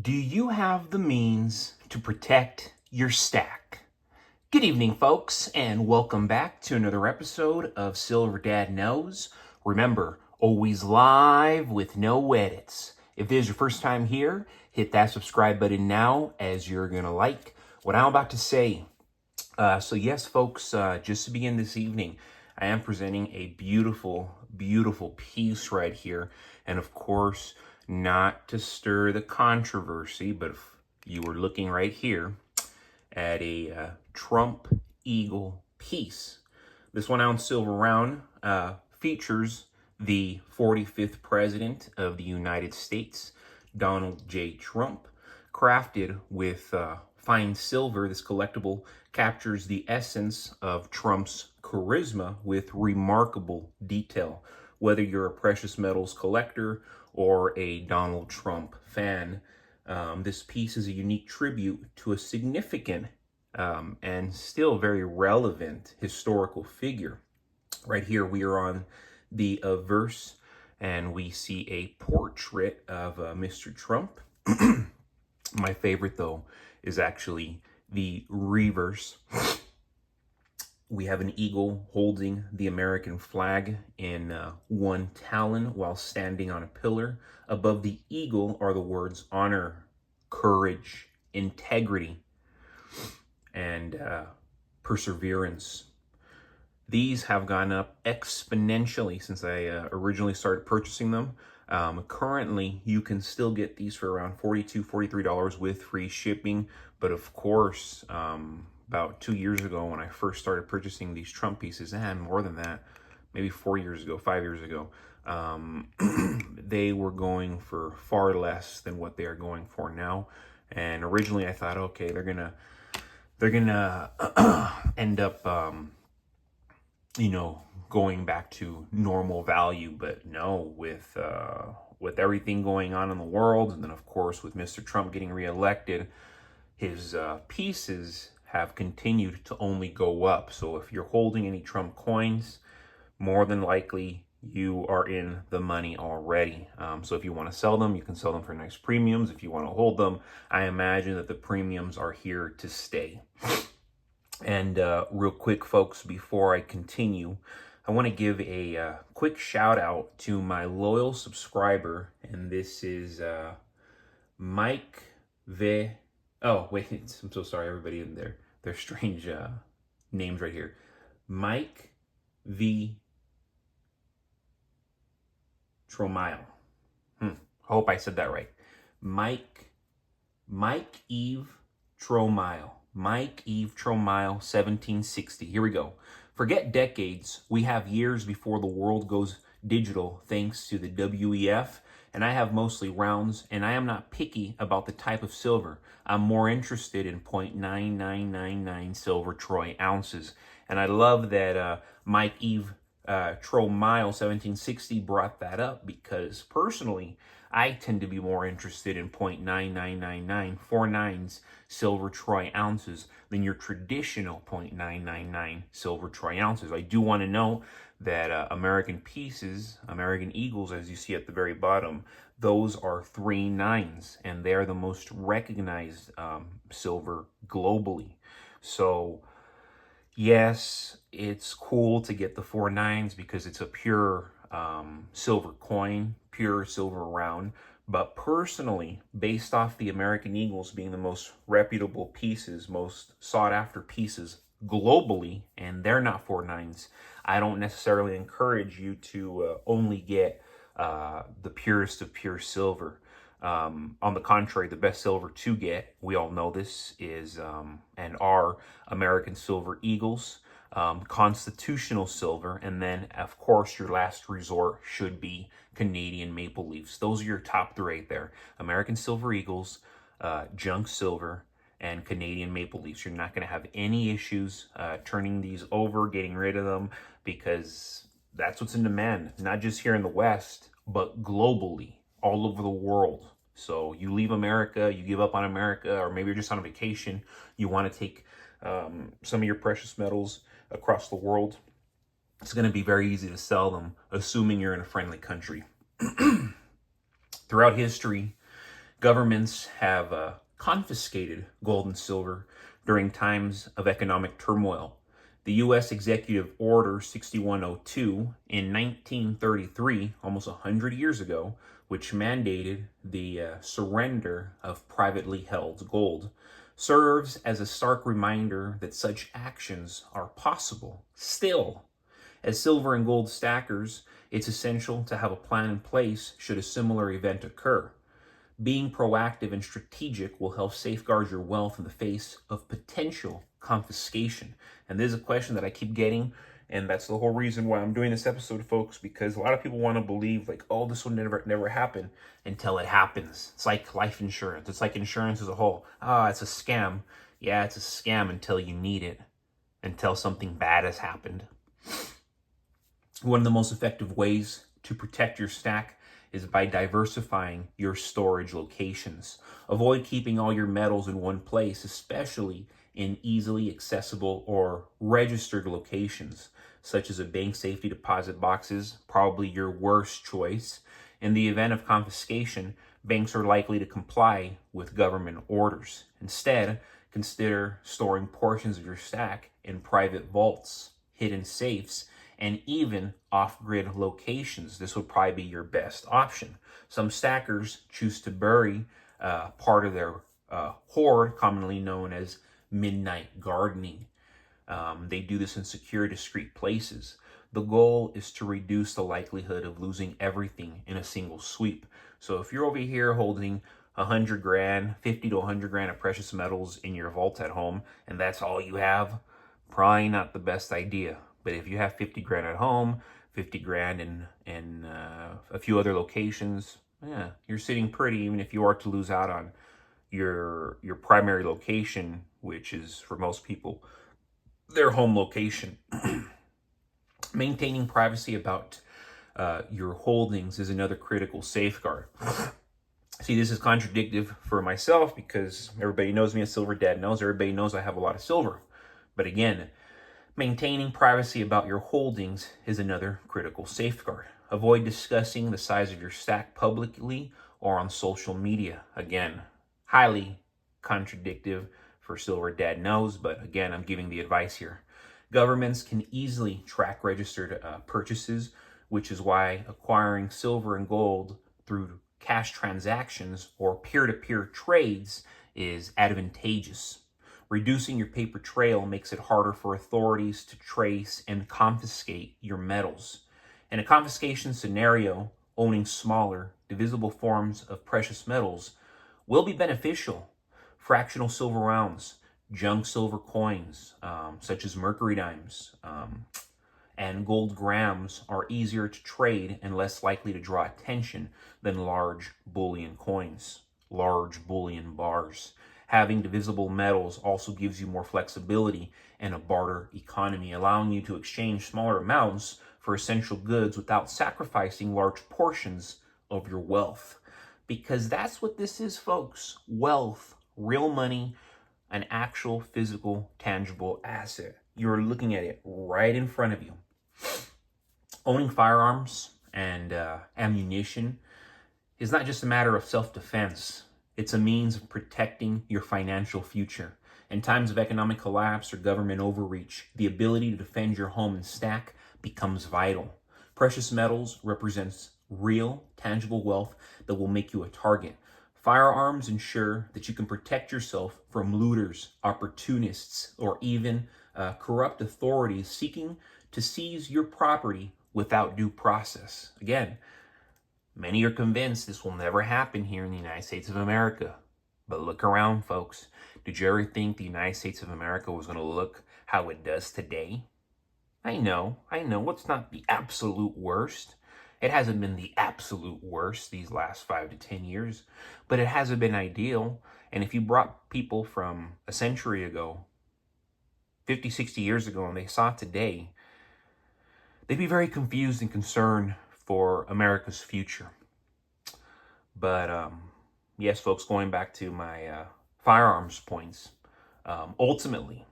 Do you have the means to protect your stack? Good evening, folks, and welcome back to another episode of Silver Dad Knows. Remember, always live with no edits. If this is your first time here, hit that subscribe button now, as you're going to like what I'm about to say. So yes, folks, just to begin this evening, I am presenting a beautiful, beautiful piece right here. And of course, not to stir the controversy, but if you were looking right here at a Trump Eagle piece. This 1 ounce silver round features the 45th President of the United States, Donald J. Trump, crafted with fine silver. This collectible captures the essence of Trump's charisma with remarkable detail. Whether you're a precious metals collector or a Donald Trump fan, this piece is a unique tribute to a significant and still very relevant historical figure. Right here, we are on the verse, and we see a portrait of Mr. Trump. My favorite, though, is actually the reverse. We have an eagle holding the American flag in one talon while standing on a pillar. Above the eagle are the words honor, courage, integrity, and perseverance. These have gone up exponentially since I originally started purchasing them. Currently, you can still get these for around $42, $43 with free shipping. But of course, about 2 years ago when I first started purchasing these Trump pieces, and more than that, maybe 4 years ago, 5 years ago, they were going for far less than what they are going for now. And originally I thought, okay, they're gonna end up going back to normal value. But no, with everything going on in the world, and then of course with Mr. Trump getting reelected, his pieces have continued to only go up. So if you're holding any Trump coins, more than likely you are in the money already. So if you want to sell them, you can sell them for nice premiums. If you want to hold them, I imagine that the premiums are here to stay. And real quick, folks, before I continue, I want to give a quick shout out to my loyal subscriber, and this is Mike V. Oh, wait, I'm so sorry, everybody in there. They're strange names right here. Mike V. Tromile. I hope I said that right. Mike Eve Tromile. Mike Eve Tromile, 1760. Here we go. Forget decades. We have years before the world goes digital thanks to the WEF. And I have mostly rounds, and I am not picky about the type of silver. I'm more interested in 0.9999 silver troy ounces. And I love that Mike Eve Tromile 1760 brought that up, because personally, I tend to be more interested in 0.9999 silver troy ounces than your traditional 0.999 silver troy ounces. I do want to know that American pieces, American Eagles, as you see at the very bottom, those are 3 nines, and they're the most recognized silver globally. So yes, it's cool to get the 4 nines because it's a pure silver coin, pure silver round. But personally, based off the American Eagles being the most reputable pieces, most sought after pieces globally, and they're not 4 nines, I don't necessarily encourage you to only get the purest of pure silver. On the contrary, the best silver to get, we all know this, is and are American Silver Eagles, Constitutional Silver, and then, of course, your last resort should be Canadian Maple Leafs. Those are your top 3 right there. American Silver Eagles, Junk Silver, and Canadian Maple Leafs. You're not going to have any issues turning these over, getting rid of them, because that's what's in demand, not just here in the West, but globally, all over the world. So you leave America, you give up on America, or maybe you're just on a vacation, you want to take some of your precious metals across the world, it's going to be very easy to sell them, assuming you're in a friendly country. Throughout history, Governments have confiscated gold and silver during times of economic turmoil. The U.S. Executive Order 6102 in 1933, almost 100 years ago, which mandated the surrender of privately held gold, serves as a stark reminder that such actions are possible still. As silver and gold stackers, it's essential to have a plan in place should a similar event occur. Being proactive and strategic will help safeguard your wealth in the face of potential confiscation. And this is a question that I keep getting, and that's the whole reason why I'm doing this episode, folks, because a lot of people want to believe like, oh, this will never happen until it happens. It's like life insurance. It's like insurance as a whole. It's a scam. Yeah, it's a scam until you need it, until something bad has happened. One of the most effective ways to protect your stack is by diversifying your storage locations. Avoid keeping all your metals in one place, especially in easily accessible or registered locations, such as a bank safety deposit boxes, probably your worst choice. In the event of confiscation, banks are likely to comply with government orders. Instead, consider storing portions of your stack in private vaults, hidden safes, and even off-grid locations. This would probably be your best option. Some stackers choose to bury part of their hoard, commonly known as midnight gardening. They do this in secure, discreet places. The goal is to reduce the likelihood of losing everything in a single sweep. So if you're over here holding 100 grand, 50 to 100 grand of precious metals in your vault at home, and that's all you have, probably not the best idea. But if you have 50 grand at home, 50 grand in a few other locations, yeah, you're sitting pretty, even if you are to lose out on your primary location, which is for most people their home location. Maintaining privacy about your holdings is another critical safeguard. See, this is contradictory for myself because everybody knows me as Silver Dad knows. Everybody knows I have a lot of silver. But again, maintaining privacy about your holdings is another critical safeguard. Avoid discussing the size of your stack publicly or on social media. Again, highly contradictory for Silver Dad knows, but again, I'm giving the advice here. Governments can easily track registered purchases, which is why acquiring silver and gold through cash transactions or peer-to-peer trades is advantageous. Reducing your paper trail makes it harder for authorities to trace and confiscate your metals. In a confiscation scenario, owning smaller, divisible forms of precious metals will be beneficial. Fractional silver rounds, junk silver coins, such as mercury dimes, and gold grams are easier to trade and less likely to draw attention than large bullion coins, large bullion bars. Having divisible metals also gives you more flexibility in a barter economy, allowing you to exchange smaller amounts for essential goods without sacrificing large portions of your wealth. Because that's what this is, folks. Wealth, real money, an actual physical, tangible asset. You're looking at it right in front of you. Owning firearms and ammunition is not just a matter of self-defense. It's a means of protecting your financial future. In times of economic collapse or government overreach, the ability to defend your home and stack becomes vital. Precious metals represents real, tangible wealth that will make you a target. Firearms ensure that you can protect yourself from looters, opportunists, or even corrupt authorities seeking to seize your property without due process. Again, many are convinced this will never happen here in the United States of America. But look around, folks. Did you ever think the United States of America was going to look how it does today? I know it's not the absolute worst. It hasn't been the absolute worst these last 5 to 10 years, but it hasn't been ideal. And if you brought people from a century ago, 50, 60 years ago, and they saw it today, they'd be very confused and concerned for America's future. But yes, folks, going back to my firearms points, ultimately,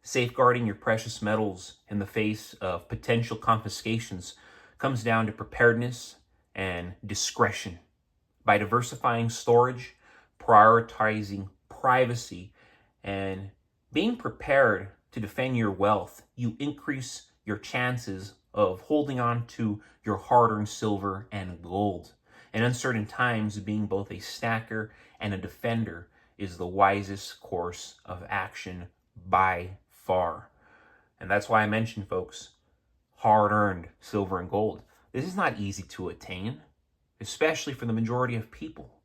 safeguarding your precious metals in the face of potential confiscations comes down to preparedness and discretion. By diversifying storage, prioritizing privacy, and being prepared to defend your wealth, you increase your chances of holding on to your hard-earned silver and gold. In uncertain times, being both a stacker and a defender is the wisest course of action by far. And that's why I mentioned, folks, hard-earned silver and gold. This is not easy to attain, especially for the majority of people.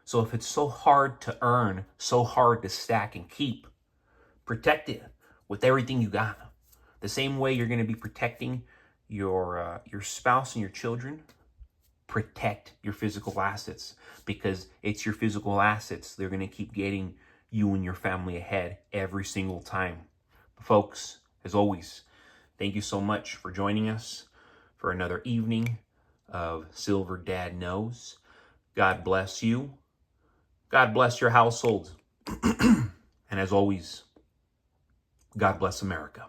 So if it's so hard to earn, so hard to stack and keep, protect it with everything you got. The same way you're going to be protecting your spouse and your children, protect your physical assets, because it's your physical assets. They're going to keep getting you and your family ahead every single time. Folks, as always, thank you so much for joining us for another evening of Silver Dad Knows. God bless you. God bless your household. And as always, God bless America.